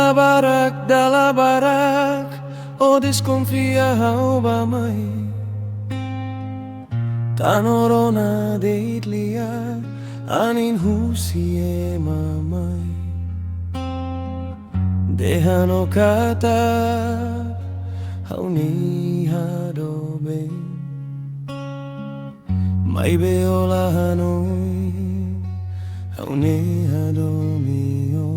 Dalla barak, o desconfia ba mai. Tanorona deitlia, anin husie mamai. Dehano kata, hauni hadobe. Mai beola hanoi, hauni hadomio.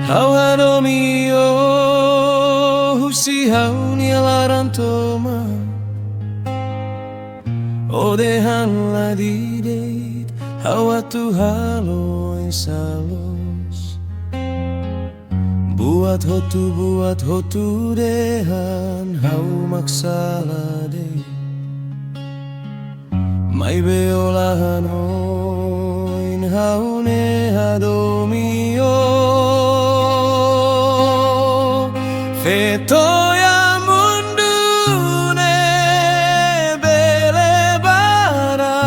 Hau hadomio, husi hauni alarantoma. O dehan la dideit, hau atu halo salos. Buat hotu dehan, hau maksala dei. Mai beola hanoin, hau ne hadomio. Fetoya mundune bele bara,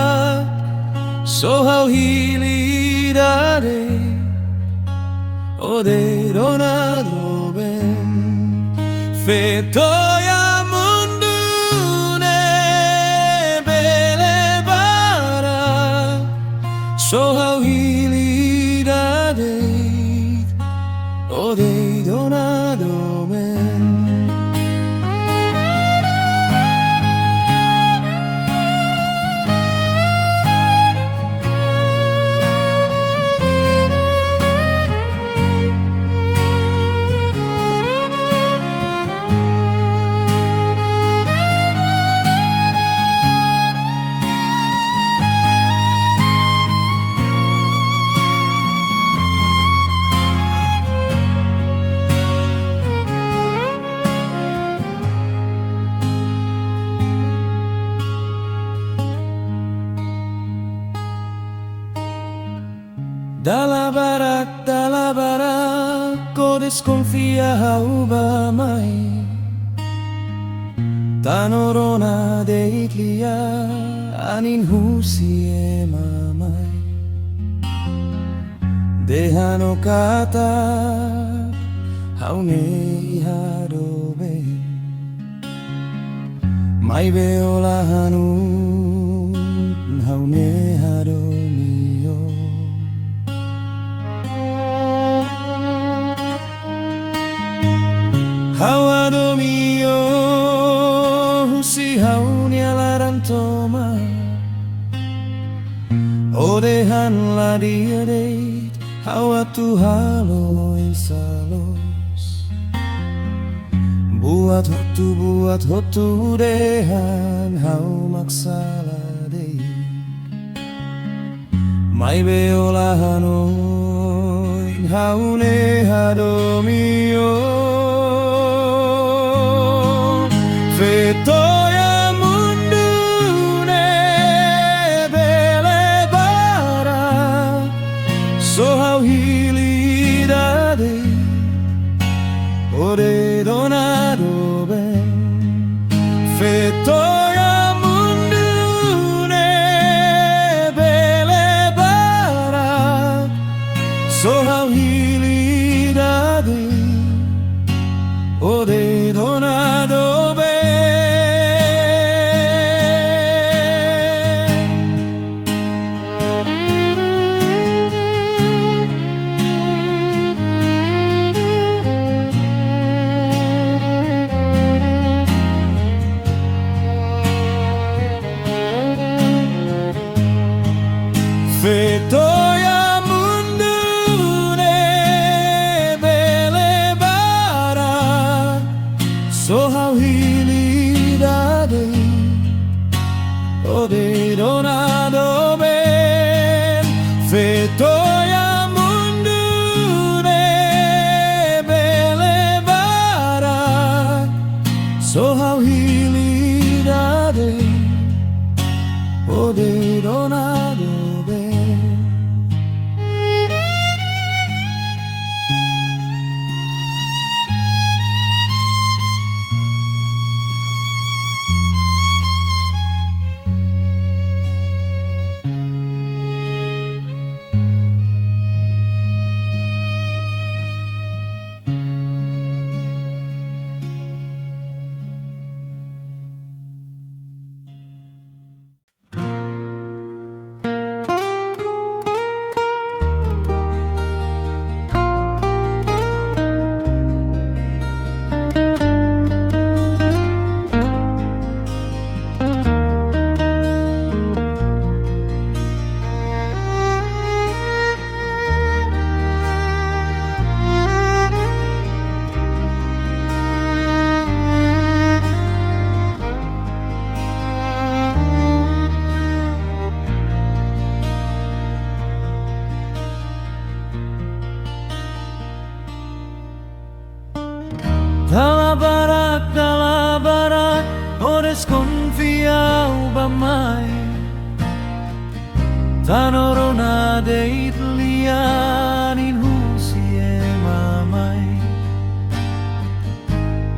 so hau hili dare, o de donado ben. Fetoya mundune bele bara, so hau hili dare, o de donado ben. Dalla barak, o desconfia ba mai. Tanorona deitlia, anin husie mamai. Dehano kata, haune hadobe. Mai beola hanun, haune hadomio. Hau hadomio, husi hauni alarantoma. O dehan la diadeit, hau atu halo salos. Buat hotu dehan, hau maksala dei. Mai beola hanoin, haune hadomio. Fetoya mundune bele bara, so hau hili dade, o de donado ben. Fetoya mundune bele bara, so hau hili dade, o de donado ben. Fetoya mundune bele bara, Dalla barat, o desconfiau ba mai? Tanorona deit lianin husie mamai.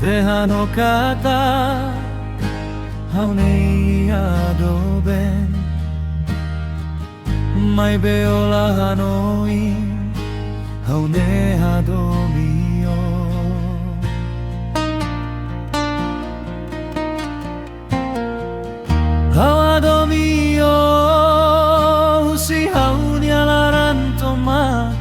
Tehano kata, haunei adoben. Mai beola hanoi, haune hadomio. Hawadomio, husi haunia larantomak.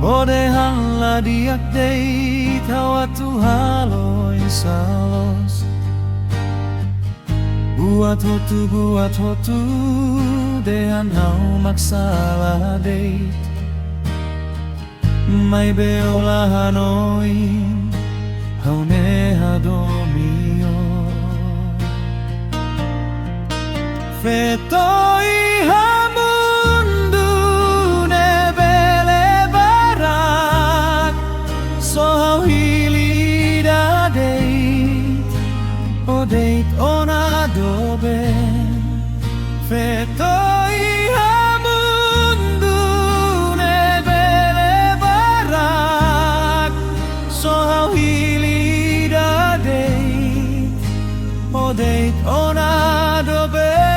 Odehan la diak deit hawatu haloin salos. Buat hotu, dehan hau maksala deit. Mai beola hanoi, haune hadomio. Fetoi hamundu nebele barak, so hau hilida deit, o deit ona doben. Fetoi hamundu nebele barak, so hau hilida deit, o deit ona doben.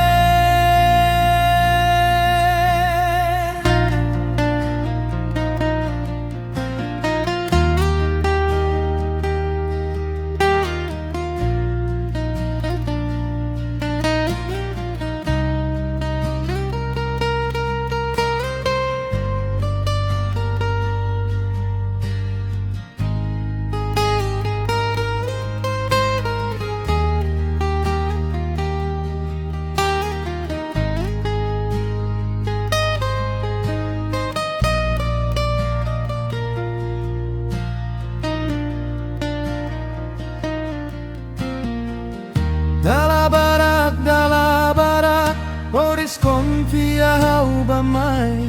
Dalla barat, o desconfiau ba mai?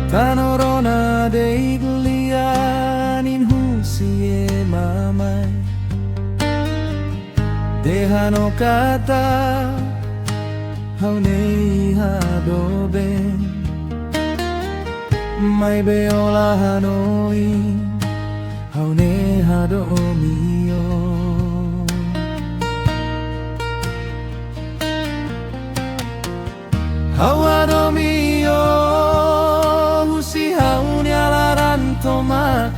Tanorona deit lianin husie mamai. Tehano kata, haunei hadoben. Mai beola hanoi, haune hadomio. Hawadomio, husi haunia larantomak.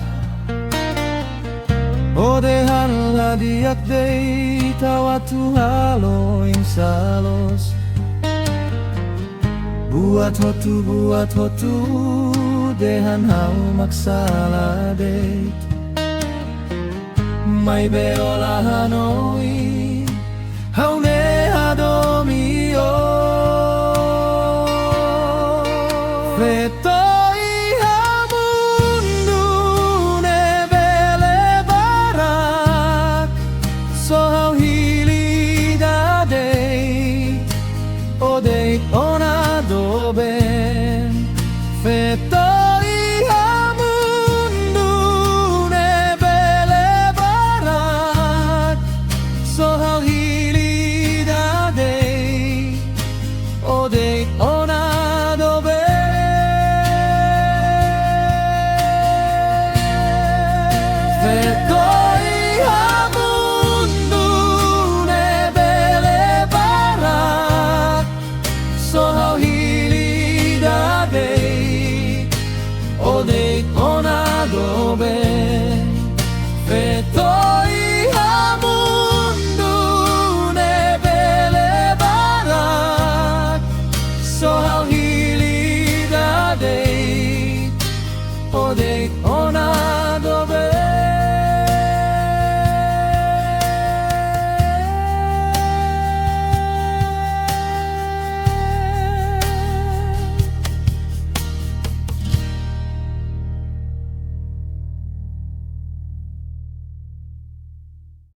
Odehan la diak deit hawatu haloin salos. Buat hotu, dehan hau maksala deit. Mai beola hanoi, haune hadomio. Fetoi hamundu nebele barak, so hau hilida deit, o deit ona doben. Fetoi hamundu nebele barak, so hau hilida deit, o deit ona doben. Fetoi